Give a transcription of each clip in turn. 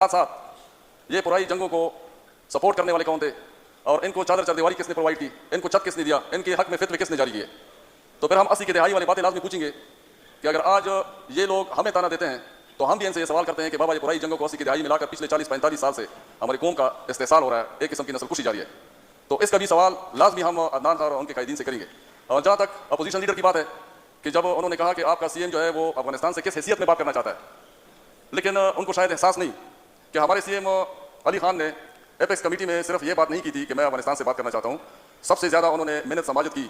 साथ ये पुरानी जंगों को सपोर्ट करने वाले कौन थे और इनको चादर चरदीवारी किसने प्रोवाइड की, इनको छत किसने दिया, इनके हक में फितवे किसने जारी किए। तो फिर हम 80 की दहाई वाली बातें लाजमी पूछेंगे कि अगर आज ये लोग हमें ताना देते हैं तो हम भी इनसे ये सवाल करते हैं कि बाबा ये पुरानी जंगों को 80 की दहाई मिलाकर पिछले 40-45 साल से हमारी कौम का इस्तेसाल हो रहा है, एक किस्म की नस्लकुशी जारी है। तो इसका भी सवाल लाजमी हम अदनान खान और उनके कायदीन से करेंगे। और जहाँ तक अपोजिशन लीडर की बात है कि जब उन्होंने कहा कि आपका सीएम जो है वो अफगानिस्तान से किस हैसियत में बात करना चाहता है, लेकिन उनको शायद एहसास नहीं कि हमारे सीएम अली खान ने एपेक्स कमेटी में सिर्फ ये बात नहीं की थी कि मैं अफगानिस्तान से बात करना चाहता हूँ। सबसे ज़्यादा उन्होंने मेहनत समाजत की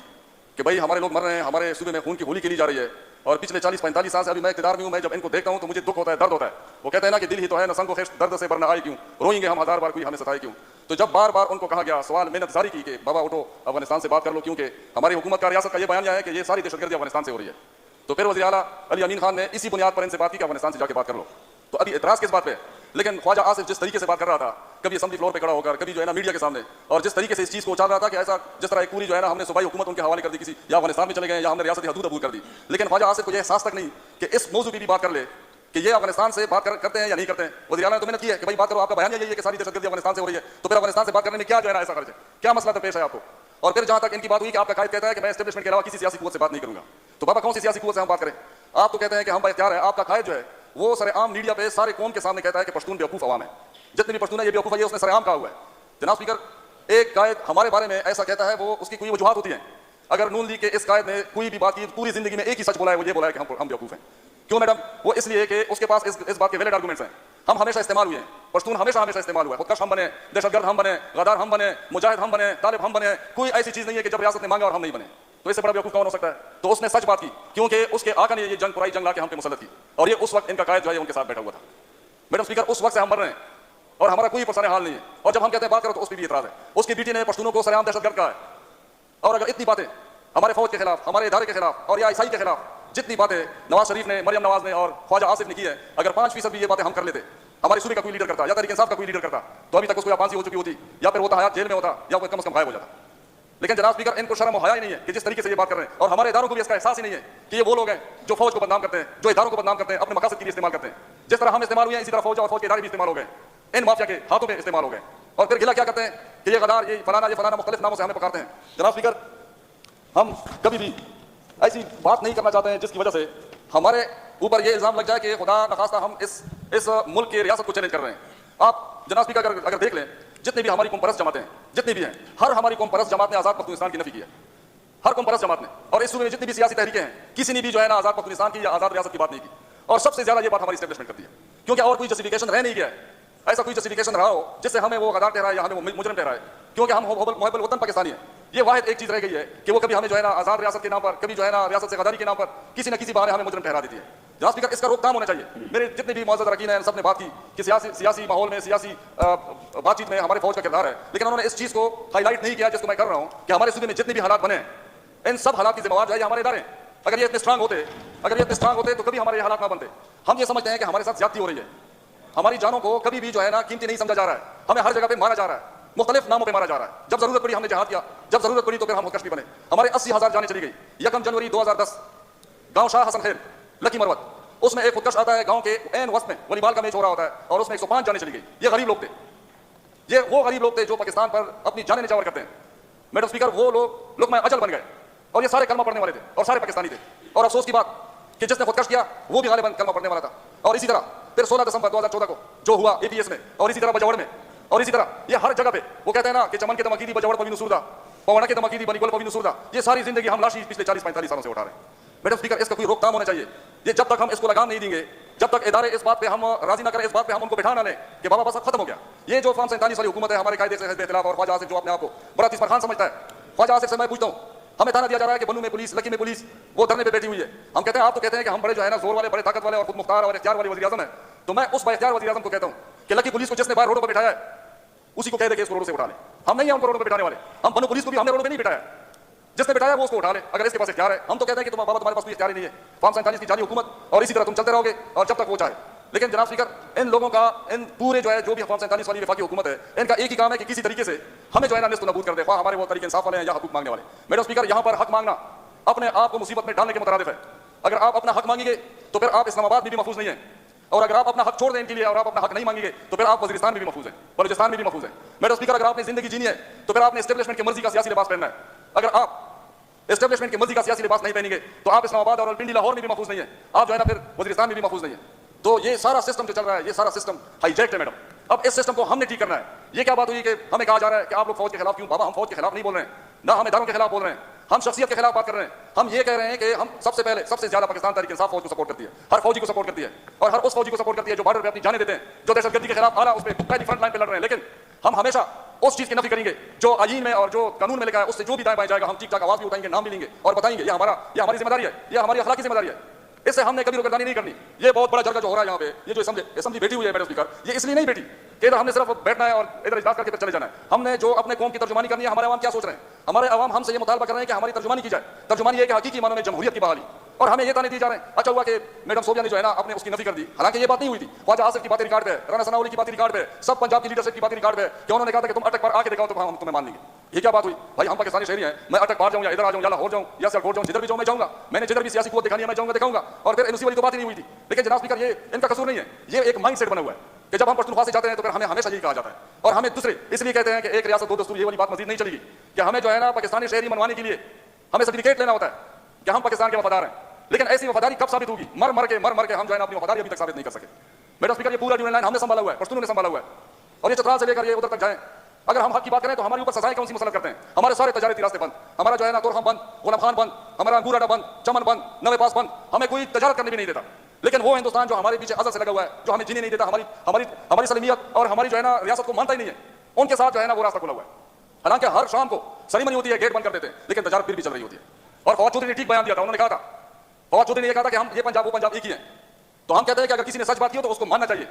कि भाई हमारे लोग मर रहे हैं, हमारे सूबे में खून की होली खेली जा रही है और पिछले 40-45 साल से अभी मैं इक़्तिदार में हूँ, मैं जब इनको देखता हूँ तो मुझे दुख होता है, दर्द होता है। वो कहते हैं ना कि दिल ही तो है, न संग खेश दर्द से भरना आए क्यों, रोएंगे हम हज़ार बार कोई हमें सताए क्यों। तो जब बार बार उनको कहा गया, सवाल मेहनत जारी की कि बाबा उठो अफगानिस्तान से बात कर लो, क्योंकि हमारी हुकूमत का रियासत का ये बयान है कि ये सारी दहशतगर्दी अफगानिस्तान से हो रही है। तो फिर वज़ीर आला अली अमीन खान ने इसी बुनियाद पर इनसे बात की कि अफगानिस्तान से जाकर बात कर लो। तो अभी एतराज़ किस बात पे, लेकिन ख्वाजा आसिफ जिस तरीके से बात कर रहा था, कभी असेंबली फ्लोर पे खड़ा होकर, कभी जो है ना मीडिया के सामने, और जिस तरीके से इस चीज़ को उछाल रहा था कि ऐसा जिस तरह एक पूरी जो है ना हमने सूबाई हुकूमत उनके हवाले कर दी किसी, या अफगानिस्तान में चले गए या हमने रियासत हदूद अबूर कर दी। लेकिन ख्वाजा आसिफ को यह एहसास तक नहीं कि इस मौजू पर भी बात कर ले कि ये अफगानिस्तान से बात करते हैं या नहीं करते हैं। वज़ीर आला ने तो मेहनत की है कि भाई बात करो, आपका बयान यही है कि सारी दहशतगर्दी अफगानिस्तान से हो रही है, तो फिर अफगानिस्तान से बात करने में क्या जो है ना ऐसा खर्च है, क्या मसला पेश है आपको। और फिर जहाँ तक इनकी बात हुई कि आपका कायद कहता है कि मैं एस्टेब्लिशमेंट के अलावा किसी सियासी कुव्वत से बात नहीं करूंगा, तो बाबा कौन सी सियासी कुव्वत से हम बात करें। आप तो कहते हैं कि हम बाइख्तियार है, आपका कायद जो है वो सरेआम मीडिया पे सारे कौम के सामने कहता है कि पश्तून बेवकूफ़ अवाम है, जितने भी पश्तून है ये बेवकूफ़ है, ये उसने सरेआम कहा हुआ है। जनाब स्पीकर, एक कायद हमारे बारे में ऐसा कहता है, वो उसकी कोई वजूहात होती है। अगर नून लीग के इस कायद ने कोई भी बात की, पूरी जिंदगी में एक ही सच बोला है, वो ये बोला है कि हम बेवकूफ़ हैं। क्यों मैडम? वो इसलिए कि उसके पास इस बात के वैलिड आर्गुमेंट्स हैं। हम हमेशा इस्तेमाल हुए हैं, पश्तून हमेशा इस्तेमाल हुआ है। खुदकश हम बने, दहशतगर्द हम बने, गद्दार हम बने, मुजाहिद हम बने, तालिब हम बने, कोई ऐसी चीज़ नहीं है कि जब रियासत ने मांगा और हम नहीं बने। तो इससे बड़ा बेवकूफ़ कौन हो सकता है। तो उसने सच बात की, क्योंकि उसके आका ने ये जंग पुराई जंग ला के हम पे मुसल्लत की, और ये उस वक्त इनका कायद जो है उनके साथ बैठा हुआ था। मैडम स्पीकर, उस वक्त से हम मर रहे हैं और हमारा कोई परेशानी हाल नहीं है। और जब हम कहते हैं बात करो तो उस पर भी इतराज़ है। उसकी बेटी ने पश्तूनों को सरेआम दहशतगर्द कहा है। और अगर इतनी बातें हमारे फौज के खिलाफ, हमारे इदारे के खिलाफ और या ईसाई के खिलाफ जितनी बातें नवाज शरीफ ने, मरियम नवाज ने और ख्वाजा आसिफ ने की है, अगर 5% भी ये बातें हम कर लेते, हमारे सूबे का कोई लीडर करता या तहरीक इंसाफ का कोई लीडर करता, तो अभी तक उसको या फांसी हो चुकी होती या फिर वो हयात जेल में होता या वो कम से कम गायब हो जाता। लेकिन जनाब स्पीकर, इनको शर्म और हया ही नहीं है कि जिस तरीके से ये बात कर रहे हैं, और हमारे इदारों को भी इसका एहसास ही नहीं है कि ये वो लोग हैं जो फौज को बदनाम करते हैं, जो इदारों को बदनाम करते हैं, अपने मकासद के लिए इस्तेमाल करते हैं। जिस तरह हम इस्तेमाल हुए हैं, इसी तरह फौज और फौज के इदारे भी इस्तेमाल हो गए, इन माफिया के हाथों में इस्तेमाल हो गए। और फिर गिला क्या करते हैं कि ये गद्दार, ये फलाना मुख्तलिफ नामों से हमें पकारते हैं। जनाब स्पीकर, हम कभी भी ऐसी बात नहीं करना चाहते हैं जिसकी वजह से हमारे ऊपर ये इल्ज़ाम लग जाए कि खुदा न खास्ता हम इस मुल्क की रियासत को चैलेंज कर रहे हैं। आप जनाब स्पीकर अगर देख लें, जितनी भी हमारी कौम परस्त जमातें हैं, जितनी भी हैं, हर हमारी कौम परस्त जमात ने आज़ाद पख्तूनिस्तान की नफी की है, हर कौम परस्त जमात ने। और इस सूबे में जितनी भी सियासी तहरीकें हैं, किसी ने भी जो है ना आज़ाद पख्तूनिस्तान की या आज़ाद रियासत की बात नहीं की। और सबसे ज़्यादा ये बात हमारी एस्टेब्लिशमेंट करती है, क्योंकि और कोई जस्टिफिकेशन रह नहीं गया है। ऐसा कोई जस्टिफिकेशन रहा हो जिससे हमें वो गद्दार ठहराए या हमें वो मुजरिम ठहराए, क्योंकि हम मुहब्बुल वतन पाकिस्तानी हैं। ये वाहिद एक चीज़ रह गई है कि वो कभी हमें जो है ना आज़ाद रियासत के नाम पर, कभी जो है ना रियासत से गद्दारी के नाम पर किसी न किसी बहाने हमें मुजरिम ठहरा देती है। जनाब स्पीकर, इसका रोकथाम होना चाहिए। मेरे जितने भी मौजूद अरकान हैं, सब ने बात की कि सियासी माहौल में, सियासी बातचीत में हमारे फौज का किरदार है, लेकिन उन्होंने इस चीज़ को हाईलाइट नहीं किया जिसको मैं कर रहा हूँ कि हमारे सूबे में जितने भी हालात बने, इन सब हालात की जिम्मेवार जो है हमारे इदारे। अगर ये इतने स्ट्रांग होते तो कभी हमारे ये हालात ना बनते। हम ये समझते हैं कि हमारे साथ ज्यादती हो रही है, हमारी जानों को कभी भी जो है ना कीमती नहीं समझा जा रहा है, हमें हर जगह पे मारा जा रहा है, मुख्तलिफ नामों पे मारा जा रहा है। जब जरूरत पड़ी हमने जहाद किया, जब जरूरत पड़ी तो फिर हम खुदकश भी बने। हमारे 80,000 जाने चली गई। 1 जनवरी 2010 गांव शाह हसन खेल, लकी मरवत, उसमें एक खुदकश आता है गांव के एन वस्त में, वॉलीबॉल का मैच हो रहा होता है और उसमें 105 जाने चली गई। ये गरीब लोग थे, ये वो गरीब लोग थे जो पाकिस्तान पर अपनी जाने निछावर करते हैं। मैडम स्पीकर, वो लोग लुक़मा अजल बन गए और ये सारे कलमा पढ़ने वाले थे और सारे पाकिस्तानी थे। और अफसोस की बात कि जिसने खुदकश किया वो भी गालिबन कलमा पढ़ने वाला था। और इसी तरह फिर 16 दिसंबर 2014 को जो हुआ APS में, और इसी तरह बजौड़ में, और इसी तरह ये हर जगह पे वो कहते हैं ना कि चमन के दमकीदी बजौड़ पवी नुसूरदा, पवना के दमकीदी बनीगोल पवी नुसूरदा। ये सारी जिंदगी हम लाशी पिछले 40-45 सालों से उठा रहे हैं। मैडम स्पीकर, इसका कोई रोकथाम होना चाहिए। ये जब तक हम इसको लगाम नहीं देंगे, जब तक इदारे इस बात पे हम राजी ना करें, इस बात पे हम उनको बैठा ना लें कि बाबा बस अब खत्म हो गया। ये जो फॉर्म 47 वाली हुकूमत है, हमारे कायदे से हिज़्ब इख्तिलाफ और ख्वाजा आसिफ जो अपने आप को बड़ा तिस्मर खान समझता है। ख्वाजा आसिफ से मैं पूछता हूँ, हमें ताना दिया जा रहा है कि बनू में पुलिस, लकी में पुलिस, वो धरने पे बैठी हुई है। हम कहते हैं, आप तो कहते हैं कि हम बड़े जो है ना जोर वाले, बड़े ताकत वाले और खुद मुख्तार और इख्तियार वाले वज़ीर आज़म है। तो मैं उस बाइख्तियार वज़ीर आज़म को कहता हूँ कि लकी पुलिस को जिसने बाहर रोडों पर बिठाया है उसी को कह दे कि इसको रोड से उठा ले। हम नहीं हैं उनको रोडों पर बिठाने वाले। हम बनू पुलिस को भी हमने रोडों पर नहीं बिठाया, जिसने बिठाया वो उसको उठा ले, अगर इसके पास इख्तियार है। हम तो कहते हैं कि बाबा तुम्हारे पास कोई इख्तियार ही नहीं है, फॉर्म 47 की जाली हुकूमत, और इसी तरह तुम चलते रहोगे और जब तक वो चाहे। लेकिन जनाब स्पीकर, इन लोगों का, इन पूरे जो है जो भी फॉर्म 47 वाली वफाकी हुकूमत है, इनका एक ही काम है कि किसी तरीके से हमें जो है ना निस्त नबूद कर दे, हमारे वो तरीके इंसाफ वाले हैं या हकूक मांगने वाले। मैडम स्पीकर, यहाँ पर हक मांगना अपने आप को मुसीबत में डालने के मुतरादिफ है। अगर आप अपना हक मांगेंगे तो फिर आप इस्लामाबाद में भी महफूज नहीं है, और अगर आप अपना हक छोड़ दें इनके लिए और आप अपना हक नहीं मांगेंगे तो फिर आप वजीरिस्तान में भी महफूज हैं, बलूचिस्तान में भी महफूज हैं। मैडम स्पीकर, अगर आपने जिंदगी जीनी है तो फिर आपने एस्टेब्लिशमेंट की मर्जी का सियासी लिबास पहनना है। अगर आप एस्टेब्लिशमेंट की मर्जी का सियासी लिबास नहीं पहनेंगे तो आप इस्लामाबाद और रावलपिंडी लाहौर में भी महफूज नहीं है, आप जो है ना फिर वजीरिस्तान में भी महफूज नहीं है। तो ये सारा सिस्टम जो चल रहा है, ये सारा सिस्टम हाईजैक्ट है मैडम। अब इस सिस्टम को हमने ठीक करना है। ये क्या बात हुई कि हमें कहा जा रहा है कि आप लोग फौज के खिलाफ क्यों? बाबा, हम फौज के खिलाफ नहीं बोल रहे हैं, ना हम इदारों के खिलाफ बोल रहे हैं, हम शख्सियत के खिलाफ बात कर रहे हैं। हम ये कह रहे हैं कि हम सबसे पहले सबसे ज्यादा पाकिस्तान तहरीक इंसाफ फौज को सपोर्ट करती है, हर फौजी को सपोर्ट करती है और हर उस फौजी को सपोर्ट करती है जो बॉर्डर पे अपनी जाने देते हैं, जो दहशतगर्दी के खिलाफ आला उस पर पहली फ्रंट लाइन पे लड़ रहे हैं। लेकिन हम हमेशा उस चीज की नफी करेंगे जो आईन में और जो कानून में लिखा है, उससे जो भी दाएं बाएं जाएगा हम ठीक ठाक आवाज भी उठाएंगे, नाम भी लेंगे और बताएंगे ये हमारी जिम्मेदारी है, ये हमारी अखलाकी जिम्मेदारी है। इससे हमने कभी रुकरदानी नहीं करनी। ये बहुत बड़ा जरगा जो हो रहा है यहाँ पे, ये जो असेंबली बैठी हुई है मैडम स्पीकर, ये इसलिए नहीं बैठी कि इधर हमने सिर्फ बैठना है और इधर इजलास करके चले जाना है। हमने जो अपने कौम की तर्जुमानी करनी है, हमारे अवाम क्या सोच रहे हैं, हमारे अवाम हमसे ये मुतालबा कर रहे हैं कि हमारी तर्जुमानी की जाए। तर्जुमानी है कि हकीकी मानों में जमहूरियत की बहाली, और हमें ये ताने दिए जा रहे हैं। अच्छा हुआ कि मैडम सोबिया ने जो है ना अपने उसकी नफी कर दी, हालांकि ये बात नहीं हुई थी। ख्वाजा आसिफ की बातें रिकॉर्ड पे है, राना सनाउल्लाह की बातें रिकॉर्ड पे है, सब पंजाब की लीडरशिप की बातें रिकॉर्ड पे है कि उन्होंने कहा था कि तुम अटक पर आके दिखाओ तो हम तुम्हें मान लेंगे। ये क्या बात हुई भाई? हम पाकिस्तानी शहरी हैं, मैं अटक पार जाऊं या इधर आ जाऊं या लाहौर जाऊं या सियालकोट जाऊं, जिधर भी जाऊं मैं जाऊंगा। मैंने जिधर भी सियासी कुव्वत दिखानी है मैं जाऊंगा दिखाऊंगा। और फिर एनओसी वाली तो बात ही नहीं हुई थी। लेकिन जनाब स्पीकर, ये इनका कसूर नहीं है, ये एक माइंड सेट बना हुआ है कि जब हम पख्तूनख्वा से जाते हैं तो फिर हमें हमेशा यही कहा जाता है। और हमें दूसरे इसलिए कहते हैं कि एक रियासत दो दस्तूर, ये वाली बात मजीद नहीं चलेगी कि हमें जो है ना पाकिस्तानी शहरी मनवाने के लिए हमें सर्टिफिकेट लेना होता है कि हम पाकिस्तान के वफादार हैं। लेकिन ऐसी वफादारी कब साबित होगी? मर मर के हम जो है ना अपनी वफादारी अभी तक साबित नहीं कर सके। मैडम स्पीकर, ये पूरा यूनियन लाइन हमने संभाला हुआ है, पश्तूनों ने संभाला हुआ है, और ये चतराल से लेकर ये उधर तक जाए। अगर हम हक की बात करें तो हमारे ऊपर सजाएं कौन सी मसलत करते हैं? हमारे सारे तजारती रास्ते बंद, हमारा जो है ना तोरहम बंद, गुलाम खान बंद, हमारा अंगूर अड्डा बंद, चमन बंद, नवे पास बंद, हमें कोई तजारत करने भी नहीं देता। लेकिन वो हिंदुस्तान जो हमारे पीछे अज़ल से लगा हुआ है, जो हमें जीने नहीं देता, हमारी सलीमियत और हमारी जो है ना रियासत को मानता ही नहीं है, उनके साथ जो है ना वो रास्ता खुला हुआ है। हालांकि हर शाम को सेरेमनी होती है, गेट बंद कर देते हैं, लेकिन तजारत फिर भी चल रही होती है। और फवाद चौधरी ने ठीक बयान दिया था, उन्होंने कहा था, फवाद चौधरी ने यह कहा था कि हम ये पंजाब वो पंजाब एक ही है। तो हम कहते हैं कि अगर किसी ने सच बात की हो तो उसको मानना चाहिए।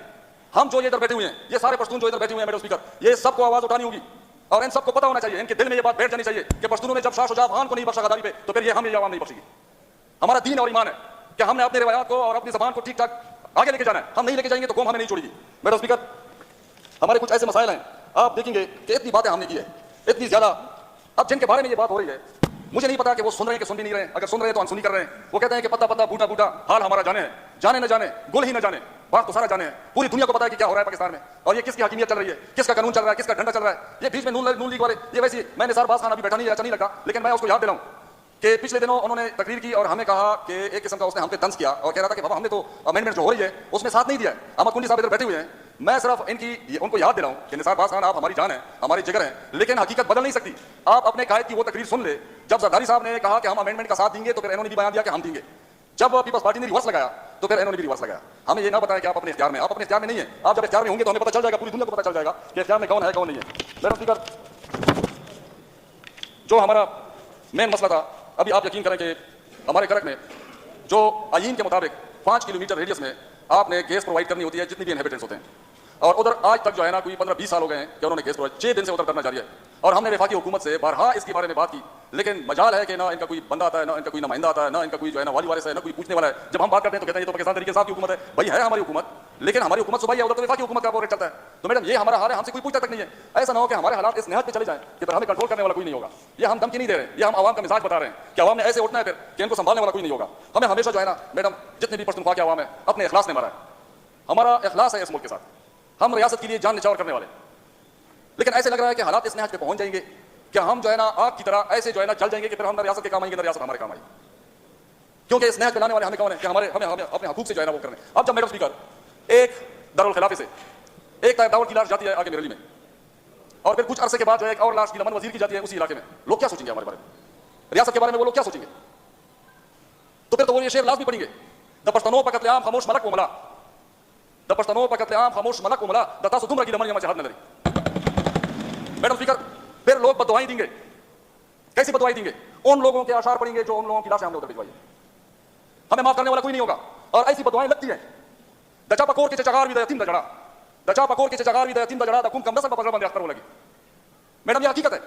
हम जो ये इधर बैठे हुए हैं, ये सारे पश्तून जो इधर बैठे हुए हैं मैडम स्पीकर, ये सबको आवाज उठानी होगी और इन सबको पता होना चाहिए, इनके दिल में ये बात बैठ जानी चाहिए कि पश्तूनों ने जब शाह शुजा खान को नहीं बख्शा गद्दाफी पे, तो फिर ये हम ये आवाम नहीं बख्शेगी। हमारा दीन और ईमान है कि हमने अपने रिवायात को और अपनी जबान को ठीक ठाक आगे लेके जाना है। हम नहीं लेके जाएंगे तो कौम हमें नहीं छोड़ेगी। मैडम स्पीकर, हमारे कुछ ऐसे मसाइल हैं, आप देखेंगे कि इतनी बातें हमने की है, इतनी ज्यादा, अब जिनके बारे में ये बात हो रही है, मुझे नहीं पता कि वो सुन रहे हैं कि सुन भी नहीं रहे हैं। अगर सुन रहे हैं तो अनसुनी कर रहे हैं। वो कहते हैं कि पता पता बूटा बूटा हाल हमारा जाने है, जाने न जाने गुल ही न जाने, बात तो सारा जाने है। पूरी दुनिया को पता है कि क्या हो रहा है पाकिस्तान में, और ये किसकी हकीमियत चल रही है, किसका कानून चल रहा है, किसका डंडा चल रहा है। ये बीच में नून लीग वाले, ये वैसे मैं निसार बास खान अभी बैठा नहीं है, अच्छा नहीं लगा, लेकिन मैं उसको याद दिलाऊं कि पिछले दिनों उन्होंने तकरीर की और हमें कहा कि एक किस्म का उसने हमसे तंज किया और कह रहा था कि बाबा हमने तो अमेंडमेंट जो हो रही है उसमें साथ नहीं दिया है। अहमद कुंडी साहब इधर बैठे हुए हैं, मैं सिर्फ उनको याद दिलाऊं कि निसार बास खान आप हमारी जान है, हमारी जिगर है, लेकिन हकीकत बदल नहीं सकती। आप अपने कायद की वो तकरीर सुन ले, जब जरदारी साहब ने कहा कि हम अमेंडमेंट का साथ देंगे तो फिर इन्होंने भी बयान दिया कि हम देंगे। जब पीपल्स पार्टी ने रिवर्स लगाया तो फिर इन्होंने भी रिवर्स लगाया। हमें ये ना बताया कि आप अपने इख्तियार में, आप अपने इख्तियार में नहीं है। आप जब इख्तियार में होंगे तो हमें पता चल जाएगा, पूरी दुनिया को पता चल जाएगा कि इख्तियार में कौन है कौन नहीं है। मैडम स्पीकर, जो हमारा मेन मसला था, अभी आप यकीन करें कि हमारे करक में जो आईन के मुताबिक 5 किलोमीटर रेडियस में आपने गैस प्रोवाइड करनी होती है जितनी भी इनहेबिटेंट्स होते हैं, और उधर आज तक जो है ना कोई 15-20 साल हो गए हैं कि उन्होंने गैस प्रोवाइड 6 दिन से उधर करना जारी है। और हमने वफाकी हुकूमत से बारहा इसके बारे में बात की, लेकिन मजाल है कि ना इनका कोई बंदा आता है, ना इनका कोई नुमाइंदा आता है, ना इनका कोई जो है ना वाली वारिस है, ना कोई पूछने वाला है। जब हम बात करते हैं तो कहते हैं ये तो पाकिस्तान तरीके साहब की हुकूमत है। भाई है हमारी हुकूमत, लेकिन हमारी हुकूमत सुबह उधर तो वफाकी हुकूमत का प्रोग्रेस चलता है। तो मैडम ये हमारा हाल है, हमसे कोई पूछता तक नहीं है। ऐसा ना हो कि हमारे हालात इस निहत पे चले जाएं कि फिर हमें कंट्रोल करने वाला कोई नहीं होगा। ये हम धमकी नहीं दे रहे, ये हम आवाम का मिजाज बता रहे हैं कि आवाम ने ऐसे उठना है फिर कि इनको संभालने वाला कोई नहीं होगा। हमें हमेशा जो है ना मैडम, जितने भी पश्तूनख्वा के आवाम है, अपने इखलास ने मारा है। हमारा इखलास है इस मुल्क के साथ, हम रियासत के लिए जान निछावर करने वाले, लेकिन ऐसे लग रहा है कि हालात इस निहत पे पहुंच जाएंगे कि हम जो है ना आग की तरह ऐसे जो है ना जल जाएंगे कि फिर हम रियासत के काम आएंगे, रियासत हमारे काम आएगी। क्योंकि इस निहत पे लाने वाले हमें कौन है कि हमें अपने हकूक से जो है ना वो करने। अब जब मैडम स्पीकर एक दारुल खिलाफे से एक दावत की लाश जाती है आगे मेरली में, और फिर कुछ अरसे के बाद जो है एक और लाश गिलमन वजीर की जाती है उसी इलाके में, लोग क्या सोचेंगे हमारे बारे में, रियासत के बारे में वो लोग क्या सोचेंगे? तो फिर तो वो ये शेर लाजमी पढ़ेंगे, द पश्तनों पर कत्लेआम खामोश मलक को मिला, द पश्तनों पर कत्लेआम खामोश मलक को मिला, दता सुदुमर की लमन जहाद नजरी। मैडम स्पीकर, फिर लोग बददुआएं देंगे। कैसी बददुआएं देंगे? उन लोगों के आशार पढ़ेंगे जो उन लोगों की लाशें हमने उधर भिजवाई है। हमें माफ करने वाला कोई नहीं होगा। और ऐसी बददुआएं लगती हैं, दचा पकोर के चचागार भी यतीम दजड़ा, दचा पकोर के चचागार भी यतीम दजड़ा, दकुम कम नसब बजर बंद अख्तर हो लगी। मैडम ये हकीकत है।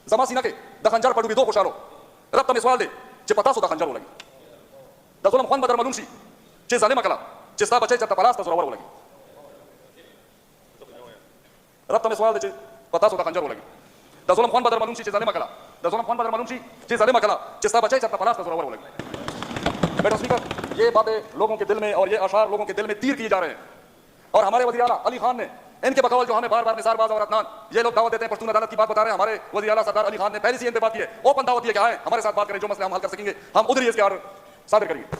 जमा सीना के द खंजर पड़ू भी दो खुशालो, रब तमें सवाल दे चे पता सो द खंजर हो लगी, द जुल्म खान बदर मलूमशी चे जालिम अकला चिस्ता बचे जब तपलास तजुरवर हो लगी, रब तमें सवाल दे पता सो द खंजर हो लगी, द जुल्म खान बदर मलूमशी चे जालिम अकला, द जुल्म खान बदर मलूमशी चे जालिम अकला चिस्ता बचे जब तपलास तजुरवर हो लगी। बेटा स्पीकर, ये बातें लोगों के दिल में और ये अशार लोगों के दिल में तीर किए जा रहे हैं। और हमारे वज़ीर आला अली खान ने इनके बकौल जो हमें बार बार निसारबाज और अदनान ये लोग दावत देते हैं, पश्तून अदालत की बात बता रहे हैं, हमारे वज़ीर आला सरदार अली खान ने पहले से इन पे बात की है, ओपन दावत दी है कि आए हमारे साथ बात करें, जो मसले हम हल कर सकेंगे हम उधर ही इसके और साबित करेंगे।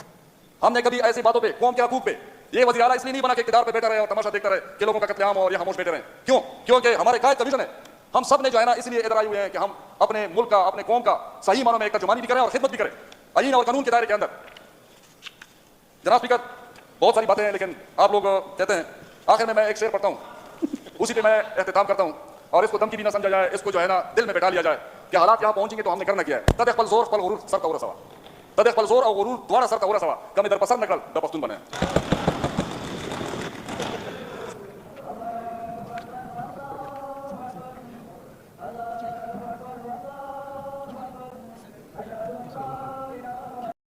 हमने कभी ऐसी बातों पे, कौम के हकूक पे, ये वज़ीर आला इसलिए नहीं बना कि इक़्तिदार पे बैठा रहे और तमाशा देखता रहे कि लोगों का कत्लेआम और ये खामोश बैठे रहे। क्यों? क्योंकि हमारे कायद का विजन है। हम सब ने जो है ना इसलिए इधर आए हुए हैं कि हम अपने मुल्क का, अपने कौम का सही मानों में एक तर्जुमानी भी करें और खिदमत भी करें आईन और कानून के दायरे के अंदर। जनाब स्पीकर, बहुत सारी बातें हैं, लेकिन आप लोग कहते हैं, आखिर में मैं एक शेर पढ़ता हूँ, उसी पे मैं एहतिताम करता हूँ और इसको धमकी भी ना समझा जाए, इसको जो है ना दिल में बैठा लिया जाए कि हालात यहाँ पहुंचेंगे तो हमने करना क्या है। तद पल जोर पल गुरूर सर का उरा सवा, तद पल जोर और गुरूर द्वारा सर का उरा सवा, कम इधर पसंद नकल द पख्तून बने।